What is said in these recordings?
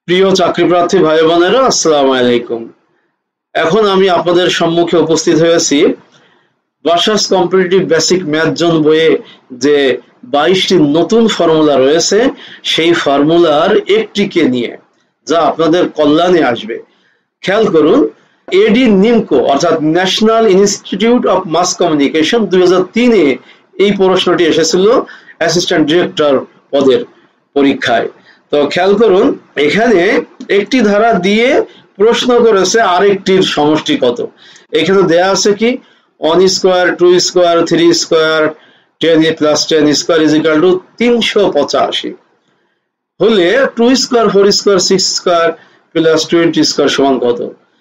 প্রিয় চাকরিপ্রার্থী ভাই বোনেরা, আসসালামু আলাইকুম। এখন আমি আপনাদের সম্মুখে উপস্থিত হয়েছি বাসাস কম্পিটিটিভ বেসিক ম্যাথ জোন বইয়ে যে 22টি নতুন ফর্মুলা রয়েছে সেই ফর্মুলার একটিকে নিয়ে, যা আপনাদের কল্যাণে আসবে। খেয়াল করুন, এডি নিমকো অর্থাৎ national institute of mass communication 2003-এ এই প্রশ্নটি এসেছিল অ্যাসিস্ট্যান্ট ডিরেক্টর পদের পরীক্ষায়। তো খেয়াল করুন, এখানে একটি ধারা দিয়ে প্রশ্ন করেছে আরেকটির সমষ্টি কত। এখানে দেয়া আছে কি 1 square 2 square 3 square 10 plus 10 square is equal to 385 হলে 2 square 4 square 6 square plus 20 square সমান কত।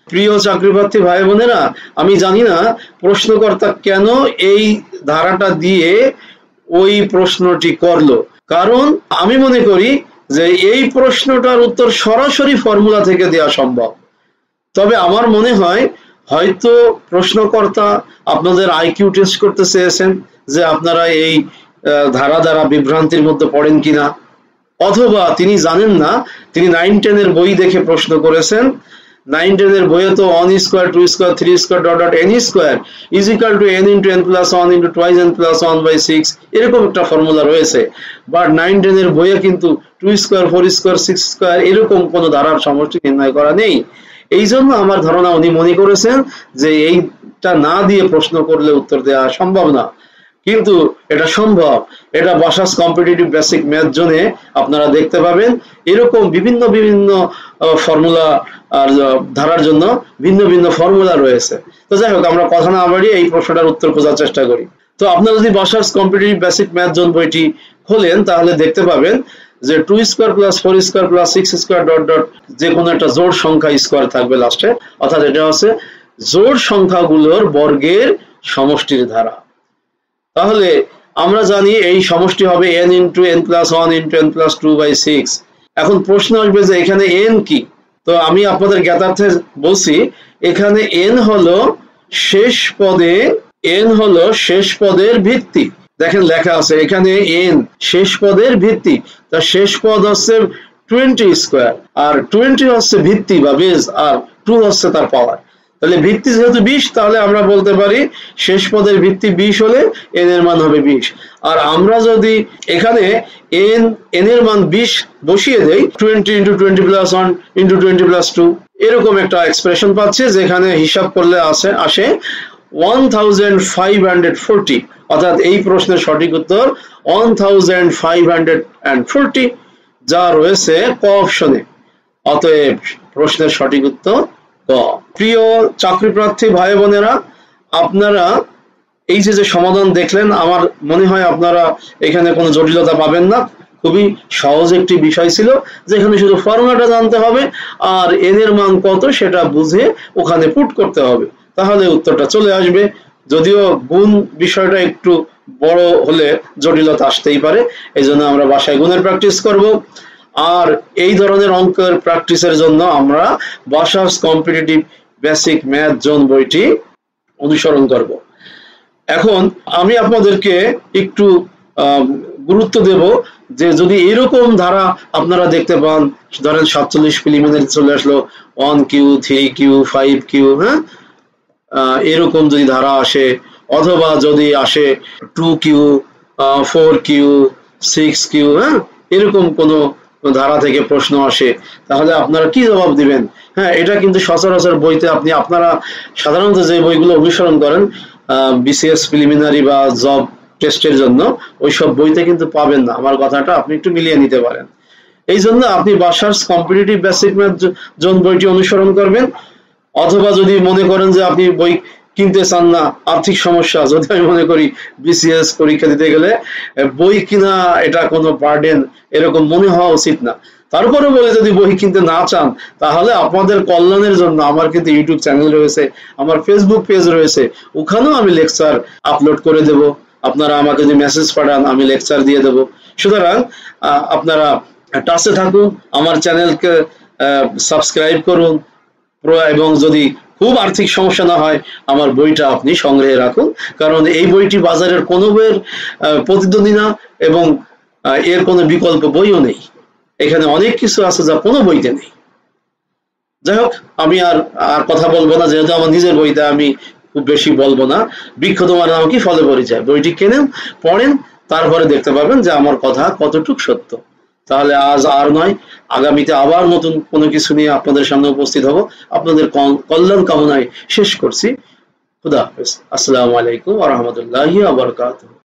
প্রিয় চাকরিপ্রার্থী ভাই বোনেরা, আমি জানি না প্রশ্নকর্তা কেন এই ধারাটা দিয়ে ওই প্রশ্নটি করলো, কারণ আমি মনে করি যে এই প্রশ্নটার উত্তর সরাসরি ফর্মুলা থেকে দেওয়া সম্ভব। তবে আমার মনে হয় হয়তো প্রশ্নকর্তা আপনাদের আইকিউ টেস্ট করতে চেয়েছেন যে আপনারা এই ধারা দ্বারা বিভ্রান্তির মধ্যে পড়েন কিনা, অথবা তিনি জানেন না, তিনি 9-10 এর বই দেখে প্রশ্ন করেছেন। 9-10 এর বইয়ে তো 1 square 2 square 3 square dot dot n square is equal to n into n plus 1 into twice n plus 1/6 এরকম একটা ফর্মুলা রয়েছে। বাট 9-10 এর বইয়ে কিন্তু 2 স্কয়ার 4 স্কয়ার 6 স্কয়ার এরকম কোনো ধারার সমষ্টি নির্ণয় করা নেই। এই জন্য আমার ধারণা উনি মনে করেছেন যে এইটা না দিয়ে প্রশ্ন করলে উত্তর দেওয়া সম্ভব না, কিন্তু এটা সম্ভব। এটা বাসাস কম্পিটিটিভ বেসিক ম্যাথ জোনে আপনারা দেখতে পাবেন এরকম বিভিন্ন বিভিন্ন ফর্মুলা আর ধারার জন্য ভিন্ন ভিন্ন ফর্মুলা রয়েছে। তো যাই হোক, আমরা কথা না বাড়িয়ে এই প্রশ্নটার উত্তর খোঁজার চেষ্টা করি। তো আপনারা যদি বাসাস কম্পিটিটিভ বেসিক ম্যাথ জোন বইটি খোলেন তাহলে দেখতে পাবেন যে 2 square plus 4 square plus 6 square dot dot যে কোনো একটা জোড় সংখ্যা স্কয়ার থাকবে লাস্টে, অর্থাৎ এটা হচ্ছে জোড় সংখ্যাগুলোর বর্গের সমষ্টির ধারা। তাহলে আমরা জানি এই সমষ্টি হবে n into n plus 1 into n plus 2/6। এখন প্রশ্ন আসবে যে এখানে n কি। তো আমি আপনাদের জ্ঞাতার্থে বলছি, এখানে n হলো শেষ পদের ভিত্তি। দেখেন লেখা আছে এখানে n শেষ পদের ভিত্তি। তা শেষ পদ হচ্ছে 20 স্কয়ার, আর 20 হচ্ছে ভিত্তি বা বেস, আর 2 হচ্ছে তার পাওয়ার। তাহলে ভিত্তি যেহেতু 20, তাহলে আমরা বলতে পারি শেষ পদের ভিত্তি 20 হলে n এর মান হবে 20। আর আমরা যদি এখানে n এর মান 20 বসিয়ে দেই 20 ইন্টু 20 প্লাস 1 ইন্টু 20 প্লাস 2 এরকম একটা এক্সপ্রেশন পাচ্ছি, যেখানে হিসাব করলে আসে 1540। অর্থাৎ এই প্রশ্নের সঠিক উত্তর 1540 যা রয়েছে ক অপশনে। অতএব প্রশ্নের সঠিক উত্তর ক। প্রিয় চাকরিপ্রার্থী ভাই বোনেরা, আপনারা এই যে সমাধান দেখলেন, আমার মনে হয় আপনারা এখানে কোনো জটিলতা পাবেন না। খুবই সহজ একটি বিষয় ছিল, যেখানে শুধু ফর্মুলাটা জানতে হবে আর n এর মান কত সেটা বুঝে ওখানে পুট করতে হবে, তাহলে উত্তরটা চলে আসবে। যদিও গুণ বিষয়টা একটু বড় হলে জটিলতা আসতেই পারে, এই জন্য আমরা বাসায় গুণের প্র্যাকটিস করব। আর এই ধরনের অঙ্কের প্র্যাকটিসের জন্য আমরা বাসাস কম্পিটিটিভ বেসিক ম্যাথ জোন বইটি অনুসরণ করব। এখন আমি আপনাদেরকে একটু গুরুত্ব দেব যে যদি এরকম ধারা আপনারা দেখতে পান, ধরেন 47 প্রিলিমিনারি চলে আসলো 1Q 3Q 5Q, হ্যাঁ, এরকম যদি ধারা আসে, অথবা যদি আসে 2Q 4Q 6Q, হ্যাঁ, এরকম কোনো ধারা থেকে প্রশ্ন আসে, তাহলে আপনারা কি জবাব দিবেন? হ্যাঁ, এটা কিন্তু সচরাচর বইতে আপনারা সাধারণত যে বইগুলো অনুসরণ করেন বিসিএস প্রিলিমিনারি বা জব টেস্টের জন্য, ওইসব বইতে কিন্তু পাবেন না। আমার কথাটা আপনি একটু মিলিয়ে নিতে পারেন। এই জন্য আপনি বাসাস কম্পিটিটিভ বেসিক ম্যাথ জোন বইটি অনুসরণ করবেন। অথবা যদি মনে করেন যে আপনি বই কিনতে চান না, আর্থিক সমস্যা, যদি আমি মনে করি বিসিএস পরীক্ষা দিতে গেলে বই কিনা এটা কোনো বার্ডেন এরকম মনে হওয়া উচিত না। তারপরে বলে যদি বই কিনতে না চান, তাহলে আপনাদের কল্যাণের জন্য আমার কিন্তু ইউটিউব চ্যানেল রয়েছে, আমার ফেসবুক পেজ রয়েছে, ওখানেও আমি লেকচার আপলোড করে দেব। আপনারা আমাকে যদি মেসেজ পাঠান আমি লেকচার দিয়ে দেব। সুতরাং আপনারা টাচে থাকুন, আমার চ্যানেলকে সাবস্ক্রাইব করুন, এবং যদি খুব আর্থিক সমস্যা না হয় আমার বইটা আপনি সংগ্রহে রাখুন, কারণ এই বইটি বাজারের কোনো বইয়ের প্রতিদ্বন্দ্বী না এবং এর কোনো বিকল্প বইও নেই। এখানে অনেক কিছু আছে যা কোনো বইতে নেই। যাই হোক, আমি আর কথা বলবো না, যেহেতু আমার নিজের বইতে আমি খুব বেশি বলবো না। বৃক্ষ তোমার নাম কি, ফলে পরিচয়, বইটি কেনেন, পড়েন, তারপরে দেখতে পাবেন যে আমার কথা কতটুক সত্য। তাহলে আজ আর নয়, আগামীতে আবার নতুন কোনো কিছু নিয়ে আপনাদের সামনে উপস্থিত হব। আপনাদের কল্যাণ কামনায় শেষ করছি। খুদা হাফেজ। আসসালামু আলাইকুম ওয়া রাহমাতুল্লাহি ওয়া বারাকাতুহু।